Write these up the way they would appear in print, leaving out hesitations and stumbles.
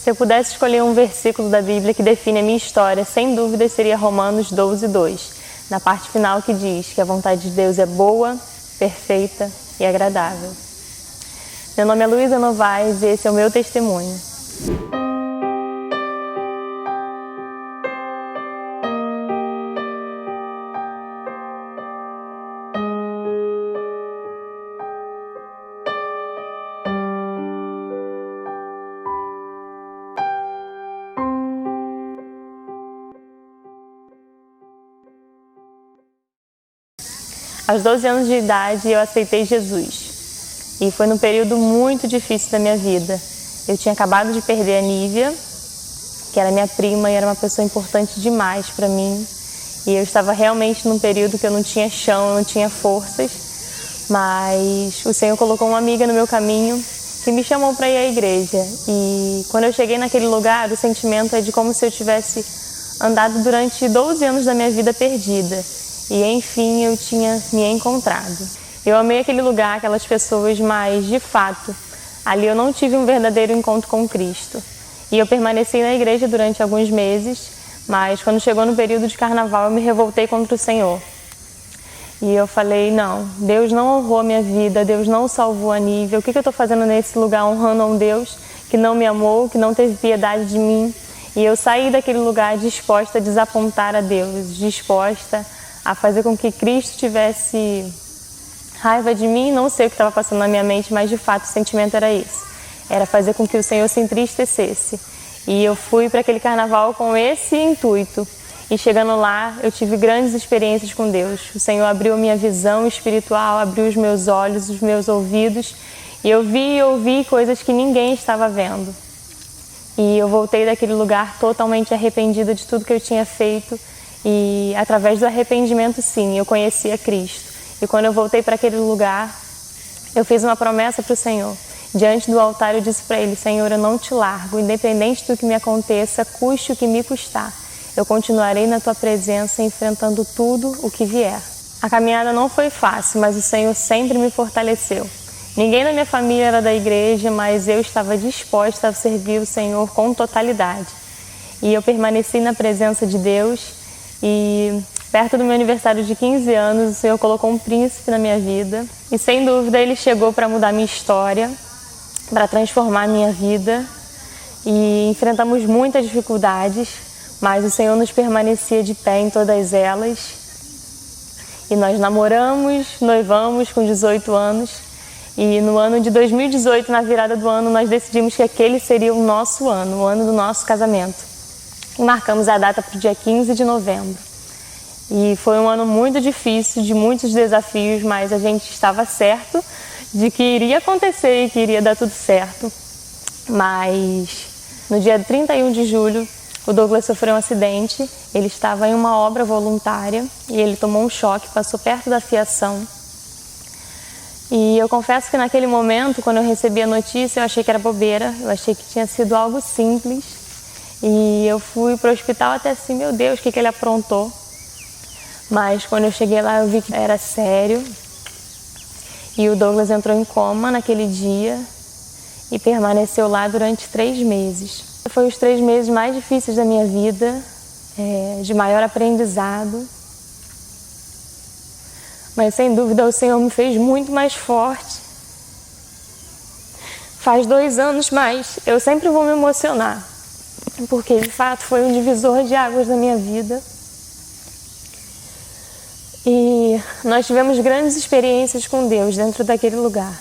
Se eu pudesse escolher um versículo da Bíblia que define a minha história, sem dúvida seria Romanos 12:2, na parte final que diz que a vontade de Deus é boa, perfeita e agradável. Meu nome é Luísa Novaes e esse é o meu testemunho. Aos 12 anos de idade, eu aceitei Jesus. E foi num período muito difícil da minha vida. Eu tinha acabado de perder a Nívia, que era minha prima e era uma pessoa importante demais para mim. E eu estava realmente num período que eu não tinha chão, eu não tinha forças. Mas o Senhor colocou uma amiga no meu caminho que me chamou para ir à igreja. E quando eu cheguei naquele lugar, o sentimento é de como se eu tivesse andado durante 12 anos da minha vida perdida. E enfim eu tinha me encontrado. Eu amei aquele lugar, aquelas pessoas, mas de fato, ali eu não tive um verdadeiro encontro com Cristo. E eu permaneci na igreja durante alguns meses, mas quando chegou no período de carnaval eu me revoltei contra o Senhor. E eu falei, não, Deus não honrou a minha vida, Deus não salvou a Nívia. O que eu estou fazendo nesse lugar honrando a um Deus que não me amou, que não teve piedade de mim? E eu saí daquele lugar disposta a desapontar a Deus, disposta a fazer com que Cristo tivesse raiva de mim. Não sei o que estava passando na minha mente, mas de fato o sentimento era esse. Era fazer com que o Senhor se entristecesse. E eu fui para aquele carnaval com esse intuito. E chegando lá, eu tive grandes experiências com Deus. O Senhor abriu a minha visão espiritual, abriu os meus olhos, os meus ouvidos. E eu vi e ouvi coisas que ninguém estava vendo. E eu voltei daquele lugar totalmente arrependida de tudo que eu tinha feito. E através do arrependimento, sim, eu conheci a Cristo. E quando eu voltei para aquele lugar, eu fiz uma promessa para o Senhor. Diante do altar eu disse para Ele, Senhor, eu não te largo, independente do que me aconteça, custe o que me custar. Eu continuarei na Tua presença, enfrentando tudo o que vier. A caminhada não foi fácil, mas o Senhor sempre me fortaleceu. Ninguém na minha família era da igreja, mas eu estava disposta a servir o Senhor com totalidade. E eu permaneci na presença de Deus. E perto do meu aniversário de 15 anos, o Senhor colocou um príncipe na minha vida. E sem dúvida ele chegou para mudar minha história, para transformar minha vida. E enfrentamos muitas dificuldades, mas o Senhor nos permanecia de pé em todas elas. E nós namoramos, noivamos com 18 anos. E no ano de 2018, na virada do ano, nós decidimos que aquele seria o nosso ano, o ano do nosso casamento. E marcamos a data para o dia 15 de novembro. E foi um ano muito difícil, de muitos desafios, mas a gente estava certo de que iria acontecer e que iria dar tudo certo. Mas no dia 31 de julho, o Douglas sofreu um acidente. Ele estava em uma obra voluntária e ele tomou um choque, passou perto da fiação. E eu confesso que naquele momento, quando eu recebi a notícia, eu achei que era bobeira, eu achei que tinha sido algo simples. E eu fui para o hospital até assim, meu Deus, o que ele aprontou? Mas quando eu cheguei lá eu vi que era sério. E o Douglas entrou em coma naquele dia e permaneceu lá durante 3 meses. Foi os 3 meses mais difíceis da minha vida, de maior aprendizado. Mas sem dúvida o Senhor me fez muito mais forte. Faz 2 anos, mas eu sempre vou me emocionar. Porque de fato foi um divisor de águas na minha vida. E nós tivemos grandes experiências com Deus dentro daquele lugar.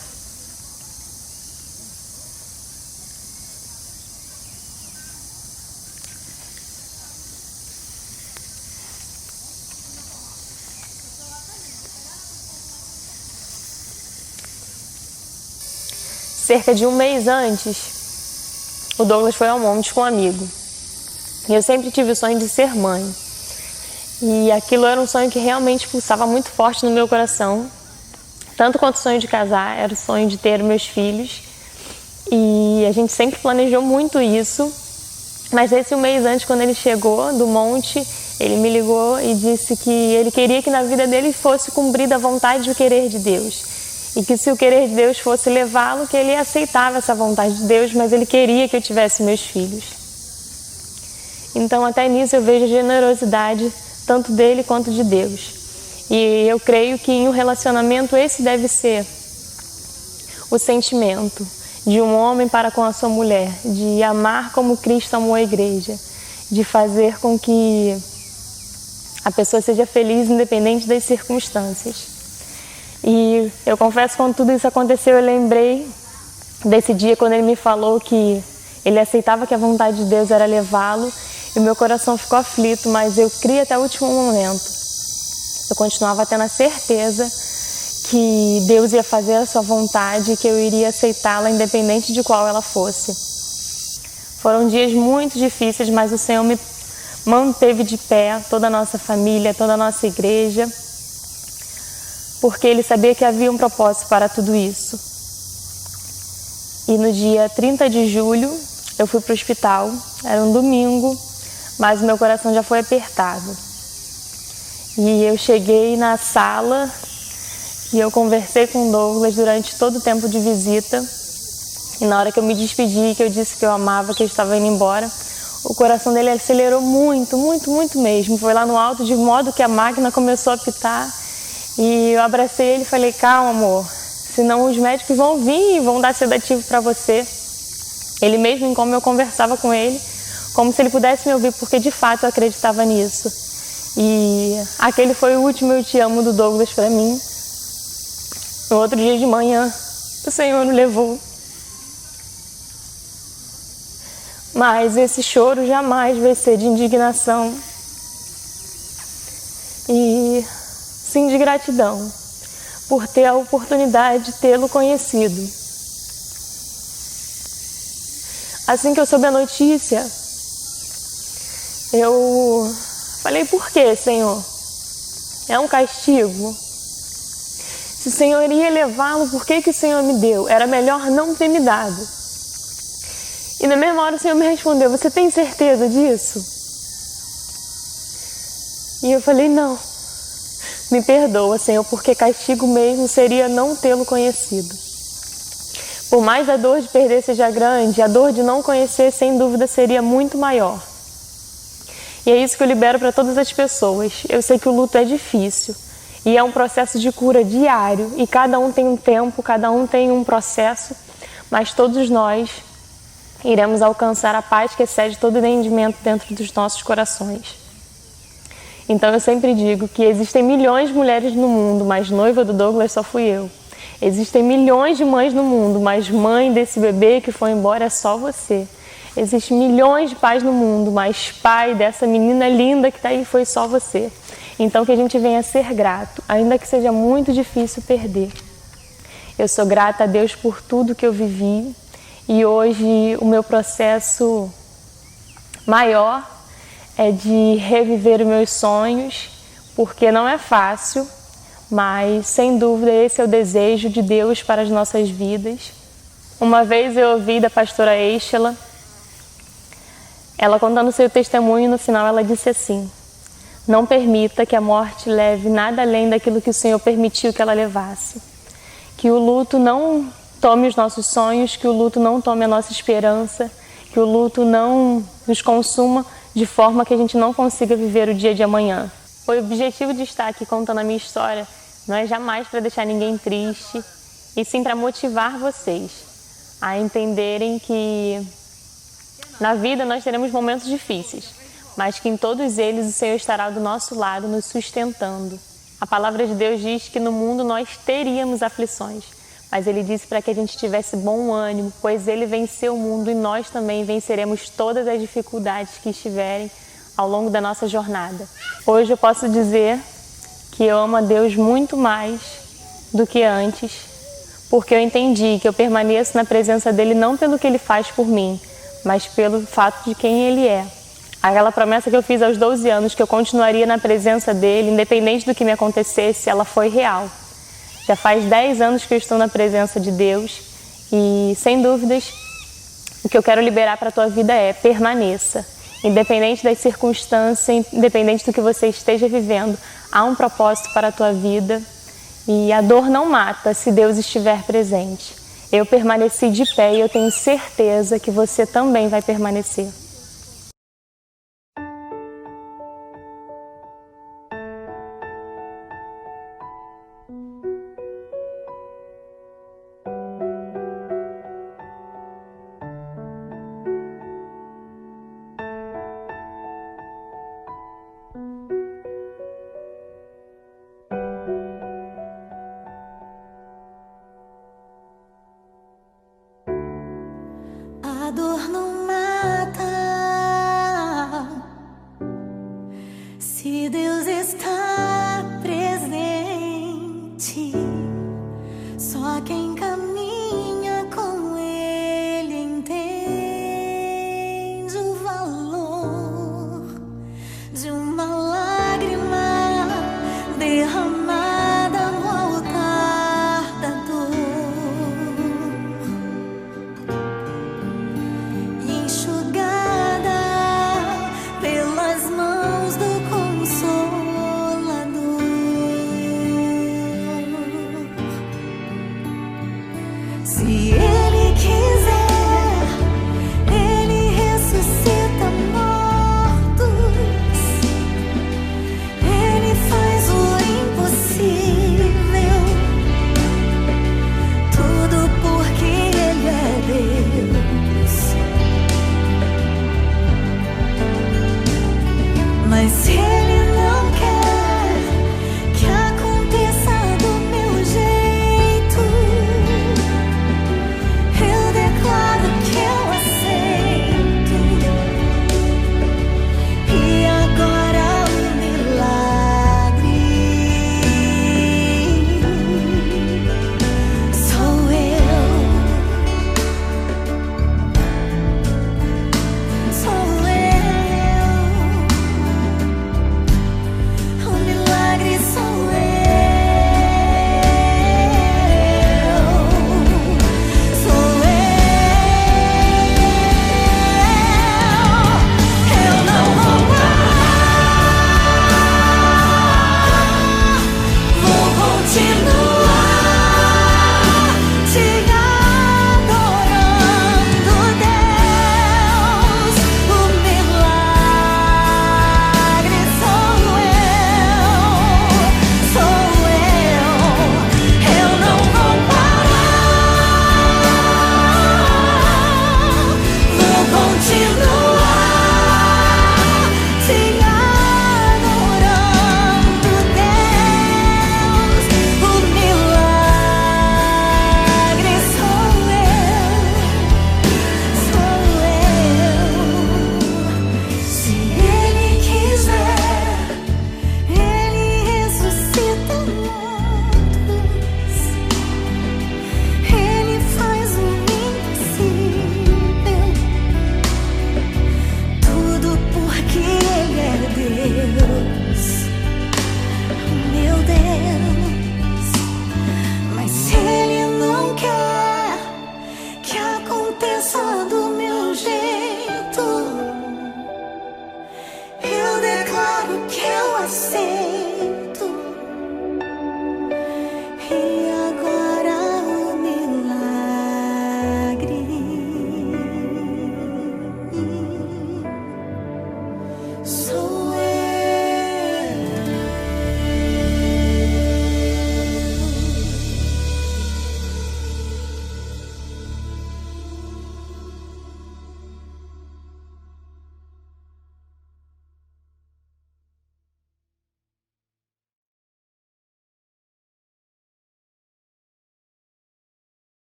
Cerca de 1 mês antes, o Douglas foi ao monte com um amigo. E eu sempre tive o sonho de ser mãe. E aquilo era um sonho que realmente pulsava muito forte no meu coração. Tanto quanto o sonho de casar, era o sonho de ter meus filhos. E a gente sempre planejou muito isso. Mas esse 1 mês antes, quando ele chegou do monte, ele me ligou e disse que ele queria que na vida dele fosse cumprida a vontade e o querer de Deus. E que se o querer de Deus fosse levá-lo, que ele aceitava essa vontade de Deus, mas ele queria que eu tivesse meus filhos. Então até nisso eu vejo a generosidade tanto dele quanto de Deus. E eu creio que em um relacionamento esse deve ser o sentimento de um homem para com a sua mulher, de amar como Cristo amou a igreja, de fazer com que a pessoa seja feliz independente das circunstâncias. E eu confesso que quando tudo isso aconteceu, eu lembrei desse dia quando ele me falou que ele aceitava que a vontade de Deus era levá-lo, e meu coração ficou aflito, mas eu criei até o último momento. Eu continuava tendo a certeza que Deus ia fazer a sua vontade e que eu iria aceitá-la independente de qual ela fosse. Foram dias muito difíceis, mas o Senhor me manteve de pé, toda a nossa família, toda a nossa igreja, porque Ele sabia que havia um propósito para tudo isso. E no dia 30 de julho, eu fui para o hospital, era um domingo, mas o meu coração já foi apertado. E eu cheguei na sala e eu conversei com o Douglas durante todo o tempo de visita. E na hora que eu me despedi, que eu disse que eu amava, que eu estava indo embora, o coração dele acelerou muito, muito, muito mesmo. Foi lá no alto, de modo que a máquina começou a apitar. E eu abracei ele e falei, calma, amor, senão os médicos vão vir e vão dar sedativo para você. Ele mesmo, como eu conversava com ele, como se ele pudesse me ouvir, porque de fato eu acreditava nisso. E aquele foi o último eu te amo do Douglas para mim. No outro dia de manhã, o Senhor o levou. Mas esse choro jamais vai ser de indignação e sim de gratidão por ter a oportunidade de tê-lo conhecido. Assim que eu soube a notícia, eu falei, por quê, Senhor? É um castigo? Se o Senhor iria levá-lo, por que o Senhor me deu? Era melhor não ter me dado. E na mesma hora o Senhor me respondeu, você tem certeza disso? E eu falei, não. Me perdoa, Senhor, porque castigo mesmo seria não tê-lo conhecido. Por mais a dor de perder seja grande, a dor de não conhecer, sem dúvida, seria muito maior. E é isso que eu libero para todas as pessoas. Eu sei que o luto é difícil e é um processo de cura diário. E cada um tem um tempo, cada um tem um processo, mas todos nós iremos alcançar a paz que excede todo entendimento dentro dos nossos corações. Então eu sempre digo que existem milhões de mulheres no mundo, mas noiva do Douglas só fui eu. Existem milhões de mães no mundo, mas mãe desse bebê que foi embora é só você. Existem milhões de pais no mundo, mas pai dessa menina linda que está aí foi só você. Então que a gente venha ser grato, ainda que seja muito difícil perder. Eu sou grata a Deus por tudo que eu vivi e hoje o meu processo maior é de reviver os meus sonhos, porque não é fácil, mas sem dúvida esse é o desejo de Deus para as nossas vidas. Uma vez eu ouvi da pastora Eichela, ela contando seu testemunho, no final ela disse assim, não permita que a morte leve nada além daquilo que o Senhor permitiu que ela levasse. Que o luto não tome os nossos sonhos, que o luto não tome a nossa esperança, que o luto não nos consuma de forma que a gente não consiga viver o dia de amanhã. O objetivo de estar aqui contando a minha história não é jamais para deixar ninguém triste, e sim para motivar vocês a entenderem que na vida nós teremos momentos difíceis, mas que em todos eles o Senhor estará do nosso lado, nos sustentando. A palavra de Deus diz que no mundo nós teríamos aflições, mas Ele disse para que a gente tivesse bom ânimo, pois Ele venceu o mundo e nós também venceremos todas as dificuldades que estiverem ao longo da nossa jornada. Hoje eu posso dizer que eu amo a Deus muito mais do que antes, porque eu entendi que eu permaneço na presença dEle não pelo que Ele faz por mim, mas pelo fato de quem Ele é. Aquela promessa que eu fiz aos 12 anos, que eu continuaria na presença dEle, independente do que me acontecesse, ela foi real. Já faz 10 anos que eu estou na presença de Deus e, sem dúvidas, o que eu quero liberar para a tua vida é permaneça. Independente das circunstâncias, independente do que você esteja vivendo, há um propósito para a tua vida E a dor não mata se Deus estiver presente. Eu permaneci de pé e eu tenho certeza que você também vai permanecer. A dor não mata.